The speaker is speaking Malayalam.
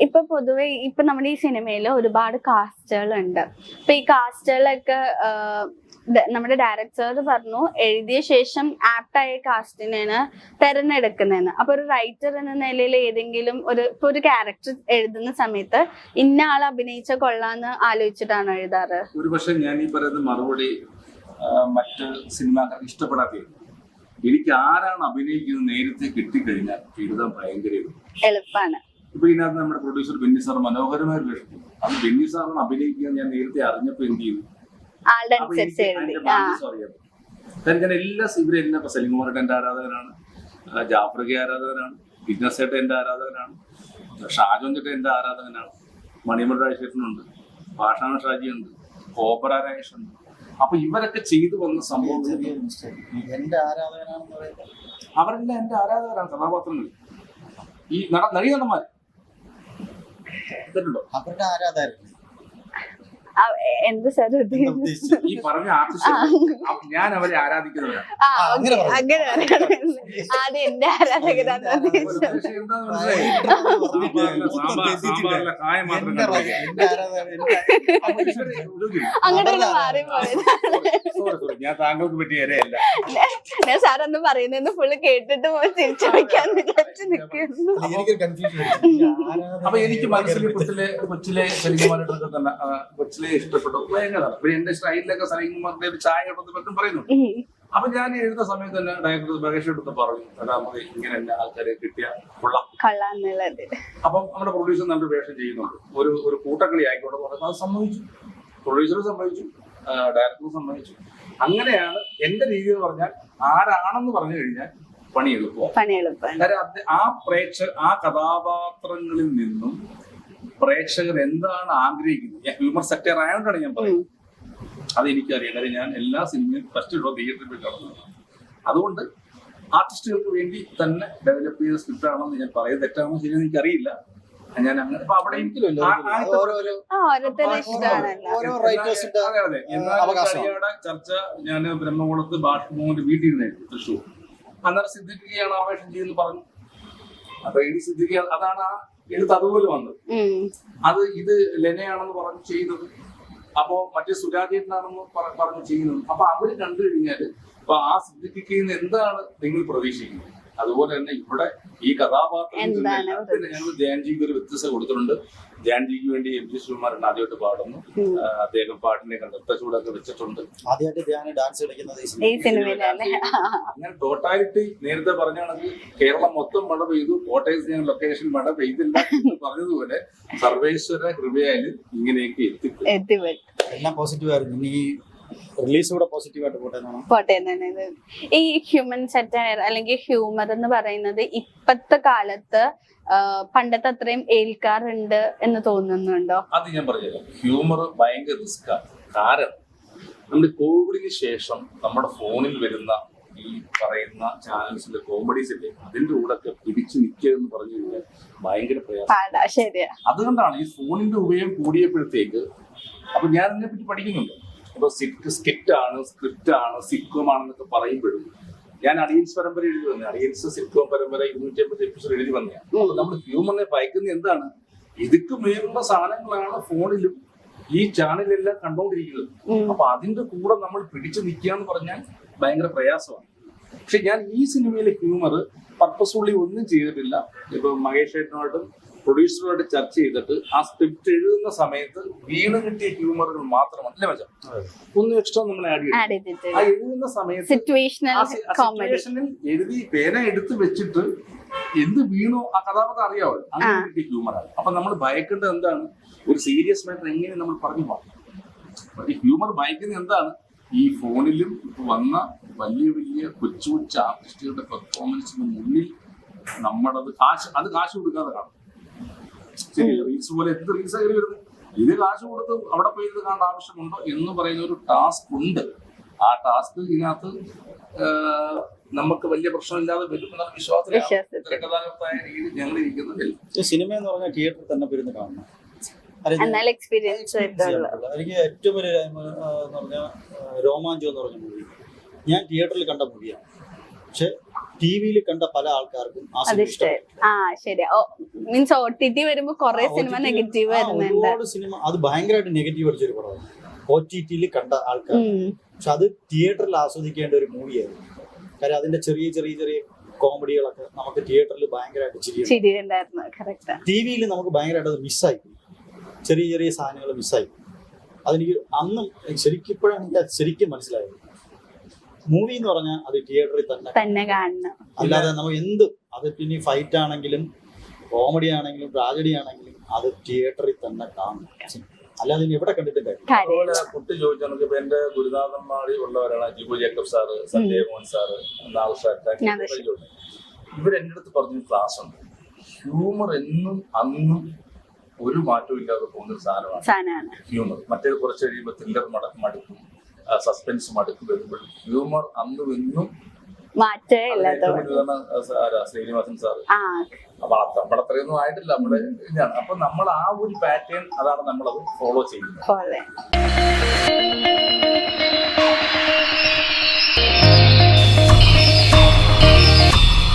ഇപ്പൊ പൊതുവെ ഇപ്പൊ നമ്മുടെ ഈ സിനിമയിൽ ഒരുപാട് കാസ്റ്റുകളുണ്ട്. ഇപ്പൊ ഈ കാസ്റ്റുകളൊക്കെ നമ്മുടെ ഡയറക്ടർ പറഞ്ഞു എഴുതിയ ശേഷം ആപ്റ്റായ കാസ്റ്റിനെയാണ് തെരഞ്ഞെടുക്കുന്നതെന്ന്. അപ്പൊ ഒരു റൈറ്റർ എന്ന നിലയിൽ ഏതെങ്കിലും ഒരു ക്യാരക്ടർ എഴുതുന്ന സമയത്ത് ഇന്ന ആൾ അഭിനയിച്ച കൊള്ളാന്ന് ആലോചിച്ചിട്ടാണോ എഴുതാറ്? ഒരുപക്ഷെ ഞാൻ ഈ പറയുന്ന മറുപടി മറ്റ് സിനിമാക്കാർക്ക് ഇഷ്ടപ്പെടാത്ത, എനിക്ക് ആരാണ് അഭിനയിക്കുന്നത് നേരത്തെ കിട്ടിക്കഴിഞ്ഞാൽ എഴുതാൻ ഭയങ്കര എളുപ്പമാണ്. ഇപ്പൊ ഇതിനകത്ത് നമ്മുടെ പ്രൊഡ്യൂസർ ബെന്നി സാർ മനോഹരമായ ഒരു വേഷം, അത് ബെന്നി സാറിന് അഭിനയിക്കാൻ ഞാൻ നേരത്തെ അറിഞ്ഞപ്പോ എന്ത് ചെയ്തു, കാര്യം ഞാൻ എല്ലാ ഇവരെല്ലാം ഇപ്പൊ സലിംകുമാരേട്ടൻ എന്റെ ആരാധകനാണ്, ജാഫർഗി ആരാധകനാണ്, വിഘ്നസേട്ടൻ എന്റെ ആരാധകനാണ്, ഷാജോൻ ചേട്ടൻ എന്റെ ആരാധകനാണ്, മണിമൽ രാജേഷനുണ്ട്, പാഷാണ ഷാജിയുണ്ട്, കോബ്ര രാജേഷുണ്ട്. അപ്പൊ ഇവരൊക്കെ ചെയ്തു വന്ന സംഭവം അവരെല്ലാം എന്റെ ആരാധകരാണ്. കഥാപാത്രങ്ങൾ ഈ നടിനടന്മാർ അവരുടെ ആരാധകർ എന്ത് സാർ ഈ പറഞ്ഞ ആർട്ടിസ്റ്റ് ഞാൻ അവരെ ആരാധിക്കുന്നവരാണ്. ആദ്യം എന്റെ ആരാധകരാണ്. സാമ്പാറിലെ കായം മാത്രം അങ്ങോട്ട് മാറി പോയത്. ഞാൻ താങ്കൾക്ക് പറ്റിയ ഇരയല്ല. ഞാൻ സാറൊന്നും പറയുന്നതെന്ന് ഫുള്ള് കേട്ടിട്ട് പോയി തിരിച്ചു വയ്ക്കാന്ന് വിചാരിച്ചു നിൽക്കുന്നു. അപ്പൊ എനിക്ക് മനസ്സിൽ കൊച്ചിലെ സലിംകുമാരേട്ടനൊക്കെ തന്നെ കൊച്ചിലെ ഇഷ്ടപ്പെട്ടു ഭയങ്കര. പിന്നെ എന്റെ സ്റ്റൈലിലൊക്കെ സലിംകുമാറിന്റെ ഒരു ചായ പറ്റും പറയുന്നുണ്ട്. അപ്പൊ ഞാൻ എഴുതുന്ന സമയത്ത് തന്നെ ഡയറക്ടർ മഹേഷ് എടുത്ത് പറഞ്ഞു, നമുക്ക് ഇങ്ങനെ എല്ലാ ആൾക്കാരെ കിട്ടിയ കൊള്ളാം. അപ്പം നമ്മുടെ പ്രൊഡ്യൂസർ നല്ലൊരു വേഷം ചെയ്യുന്നുണ്ട്, ഒരു കൂട്ടക്കളി ആയിക്കോട്ടെ പറഞ്ഞത് അത് സമ്മതിച്ചു. പ്രൊഡ്യൂസർ സമ്മതിച്ചു, ഡയറക്ടർ സമ്മതിച്ചു. അങ്ങനെയാണ് എന്റെ രീതി എന്ന് പറഞ്ഞാൽ ആരാണെന്ന് പറഞ്ഞു കഴിഞ്ഞാൽ പണി എളുപ്പം. ആ കഥാപാത്രങ്ങളിൽ നിന്നും പ്രേക്ഷകർ എന്താണ് ആഗ്രഹിക്കുന്നത്, ഞാൻ ഹ്യൂമർ സെക്ടർ ആയതുകൊണ്ടാണ് ഞാൻ പറയുന്നത്. അതെനിക്കറിയാം, കാര്യം ഞാൻ എല്ലാ സിനിമയും ഫസ്റ്റ് ഷോ തിയേറ്ററിൽ പോയി കാണുന്നു. അതുകൊണ്ട് ആർട്ടിസ്റ്റുകൾക്ക് വേണ്ടി തന്നെ ഡെവലപ്പ് ചെയ്ത സ്ക്രിപ്റ്റ് ആണെന്ന് ഞാൻ പറയുന്നത് തെറ്റാണോ ശരിയെന്ന് എനിക്കറിയില്ല. ഞാൻ അങ്ങനെ അപ്പൊ അവിടെ ചർച്ച ഞാൻ ബ്രഹ്മകുളത്ത് ബാഷ്മോന്റെ വീട്ടിൽ നിന്നായിരുന്നു തൃശ്ശൂർ. അന്നേരം സിദ്ദിഖിയാണ് ആവേശം ചെയ്യുന്നു പറഞ്ഞു. അപ്പൊ എഴുതി സിദ്ദിഖി അതാണ് ആ എഴുത്ത് അതുപോലെ വന്നത്. അത് ഇത് ലെനയാണെന്ന് പറഞ്ഞു ചെയ്യുന്നത്, അപ്പോ മറ്റേ സുരാജേട്ടനാണെന്ന് പറഞ്ഞു ചെയ്യുന്നത്. അപ്പൊ അവര് കണ്ടു കഴിഞ്ഞാല് അപ്പൊ ആ സിദ്ദിഖിൽ നിന്ന് എന്താണ് നിങ്ങൾ പ്രതീക്ഷിക്കുന്നത്, അതുപോലെ തന്നെ ഇവിടെ ഈ കഥാപാത്രത്തിന് ഞങ്ങൾ ധ്യാൻജിക്ക് ഒരു വ്യത്യസ്തത കൊടുത്തിട്ടുണ്ട്. ധ്യാൻജിക്ക് വേണ്ടി എം ജി ശ്രീകുമാരൻ ആദ്യമായിട്ട് പാടുന്നു. അദ്ദേഹം പാട്ടിനെ നൃത്തച്ചൂടൊക്കെ വെച്ചിട്ടുണ്ട്. അങ്ങനെ ടോട്ടാലിറ്റി നേരത്തെ പറഞ്ഞാണെങ്കിൽ കേരളം മൊത്തം മഴ പെയ്തു, കോട്ടയത്ത് ഞങ്ങൾ ലൊക്കേഷൻ മഴ പെയ്തില്ല എന്ന് പറഞ്ഞതുപോലെ സർവേശ്വര കൃപയായാലും ഇങ്ങനെയൊക്കെ എത്തിപ്പെട്ടു. എല്ലാം പോസിറ്റീവ് ആയിരുന്നു. ഈ റിലീസ് കൂടെ പോസിറ്റീവായിട്ട് പോട്ടെ എന്നാണ്. ഈ ഹ്യൂമൻ സെറ്റയർ അല്ലെങ്കിൽ ഹ്യൂമർ എന്ന് പറയുന്നത് ഇപ്പത്തെ കാലത്ത് പണ്ടത്തെ അത്രയും ഏൽക്കാറുണ്ട് എന്ന് തോന്നുന്നുണ്ടോ? അത് ഞാൻ പറഞ്ഞല്ലോ, ഹ്യൂമർ ഭയങ്കര റിസ്ക്കാണ്. കാരണം നമ്മുടെ കോവിഡിന് ശേഷം നമ്മുടെ ഫോണിൽ വരുന്ന ഈ പറയുന്ന ചാനൽസിന്റെ കോമഡീസ് ഇല്ലേ, അതിന്റെ കൂടെ ഒക്കെ പിടിച്ചു നിൽക്കുക എന്ന് പറഞ്ഞു കഴിഞ്ഞാൽ ഭയങ്കര പ്രയാസം. അതുകൊണ്ടാണ് ഈ ഫോണിന്റെ ഉപയോഗം കൂടിയപ്പോഴത്തേക്ക് അപ്പൊ ഞാൻ ഇതിനെപ്പറ്റി പഠിക്കുന്നുണ്ട്. ഇപ്പൊ സ്കിറ്റ് ആണ്, സ്ക്രിപ്റ്റ് ആണ്, സിറ്റ്കോം ആണെന്നൊക്കെ പറയുമ്പോഴും ഞാൻ അഡിയൻസ് പരമ്പര എഴുതി വന്നത്, അഡിയൻസ് സിറ്റ്കോം പരമ്പര 250 എപ്പിസോഡ് എഴുതി വന്നതാണ്. അപ്പൊ നമ്മൾ ഹ്യൂമറിനെ ഭയക്കുന്ന എന്താണ്, ഇതൊക്കെ മേലുള്ള സാധനങ്ങളാണ് ഫോണിലും ഈ ചാനലെല്ലാം കണ്ടുകൊണ്ടിരിക്കുന്നത്. അപ്പൊ അതിന്റെ കൂടെ നമ്മൾ പിടിച്ചു നിൽക്കുക എന്ന് പറഞ്ഞാൽ ഭയങ്കര പ്രയാസമാണ്. പക്ഷെ ഞാൻ ഈ സിനിമയിലെ ഹ്യൂമർ പർപ്പസ്ഫുള്ളി ഒന്നും ചെയ്തിട്ടില്ല. ഇപ്പൊ മഹേഷ് ഏട്ടനുമായിട്ടും പ്രൊഡ്യൂസറുമായിട്ട് ചർച്ച ചെയ്തിട്ട് ആ സ്ക്രിപ്റ്റ് എഴുതുന്ന സമയത്ത് വീണ് കിട്ടിയ ഹ്യൂമറുകൾ മാത്രമാണ് അല്ലേ മച്ചാ, ഒന്നും എക്സ്ട്രാ നമ്മൾ ആഡ് ചെയ്തു. ആ എഴുതുന്ന സമയത്ത് സിറ്റുവേഷനിൽ എഴുതി പേന എടുത്ത് വെച്ചിട്ട് എന്ത് വീണോ ആ കഥാപാത്രം അറിയാവോ, അങ്ങനെ കിട്ടിയ ഹ്യൂമറാണ്. അപ്പൊ നമ്മൾ ഭയക്കേണ്ടത് എന്താണ്, ഒരു സീരിയസ് മാറ്റർ എങ്ങനെ നമ്മൾ പറഞ്ഞു പോകും. ഈ ഹ്യൂമർ ഭയക്കുന്നത് എന്താണ്, ഈ ഫോണിലും ഇപ്പൊ വന്ന വലിയ വലിയ കൊച്ചു കൊച്ചു ആർട്ടിസ്റ്റുകളുടെ പെർഫോമൻസിന് മുന്നിൽ നമ്മളത് കാശ് കൊടുക്കാതെ കാണും. ശരി, റീൽസ് പോലെ എന്ത് റീൽസ് ആയി വരുന്നത്, ഇത് കാശ് കൊടുത്ത് അവിടെ പോയി ഇത് കാണേണ്ട ആവശ്യമുണ്ടോ എന്ന് പറയുന്ന ഒരു ടാസ്ക് ഉണ്ട്. ആ ടാസ്ക് ഇതിനകത്ത് നമുക്ക് വലിയ പ്രശ്നമില്ലാതെ വരുന്ന വിശ്വാസത്തിലാണ് തിരക്കഥാകൃത്തായ രീതിയിൽ ഞങ്ങൾ ഇരിക്കുന്നതിൽ. സിനിമ എന്ന് പറഞ്ഞാൽ തിയേറ്ററിൽ തന്നെ വരുന്ന കാണണം. എനിക്ക് ഏറ്റവും വലിയ എന്ന് പറഞ്ഞാൽ രോമാഞ്ചം എന്ന് പറഞ്ഞ മൂവി ഞാൻ തിയേറ്ററിൽ കണ്ട മൂവിയാണ്. പക്ഷെ ടിവിയിൽ കണ്ട പല ആൾക്കാർക്കും ആ അത് സിനിമ ഇഷ്ടമായി. ആ ശരി. മീൻസ് OTT വരുമ്പോ കുറെ സിനിമ നെഗറ്റീവ് വരുന്നുണ്ട്. ഒരുപാട് സിനിമ അത് ഭയങ്കരമായിട്ട് നെഗറ്റീവ് അടിച്ചൊരു പടമാണ് OTT കണ്ട ആൾക്കാർ. പക്ഷെ അത് തിയേറ്ററിൽ ആസ്വദിക്കേണ്ട ഒരു മൂവിയായിരുന്നു. കാര്യം അതിന്റെ ചെറിയ ചെറിയ ചെറിയ കോമഡികളൊക്കെ നമുക്ക് തിയേറ്ററിൽ ഭയങ്കരമായിട്ട് ചിരിയുണ്ടായിരുന്നു. കറക്റ്റ്. ടിവിയിൽ നമുക്ക് ഭയങ്കരമായിട്ട് അത് മിസ്സായി, ചെറിയ ചെറിയ സാധനങ്ങൾ മിസ്സായി. അതെനിക്ക് അന്നും ശരിക്കും ഇപ്പോഴാണ് എനിക്ക് ശരിക്കും മനസ്സിലായത്. മൂവി എന്ന് പറഞ്ഞാൽ അത് തിയേറ്ററിൽ തന്നെ കാണണം. അല്ലാതെ നമ്മൾ എന്ത് അത് പിന്നെ ഫൈറ്റ് ആണെങ്കിലും കോമഡി ആണെങ്കിലും ട്രാജഡി ആണെങ്കിലും അത് തിയേറ്ററിൽ തന്നെ കാണണം. അല്ലാതെ ഇനി എവിടെ കണ്ടിട്ടും അതുപോലെ കുട്ടി ചോദിച്ചാൽ ഇപ്പൊ എന്റെ ഗുരുനാഥന്മാരിൽ ഉള്ളവരാണ് ജിബു ജേക്കബ് സാറ്, സഞ്ജയ് മോഹൻ സാറ്, ഇവരെന്റെ അടുത്ത് പറഞ്ഞൊരു ക്ലാസ് ഉണ്ട്. ഹ്യൂമർ എന്നും അന്നും ഒരു മാറ്റവും ഇല്ലാതെ പോകുന്ന ഒരു സാധനമാണ് ഹ്യൂമർ. മറ്റേത് കുറച്ച് കഴിയുമ്പോൾ ത്രില്ലർ മടുക്കും, സസ്പെൻസ് മടുക്കും വരുമ്പോൾ ഹ്യൂമർ അന്നും ഇന്നും ശ്രീനിവാസൻ സാറ്. അപ്പൊ നമ്മളത്രയൊന്നും ആയിട്ടില്ല നമ്മള് ഇതാണ്. അപ്പൊ നമ്മൾ ആ ഒരു പാറ്റേൺ അതാണ് നമ്മളത് ഫോളോ ചെയ്യുന്നത്.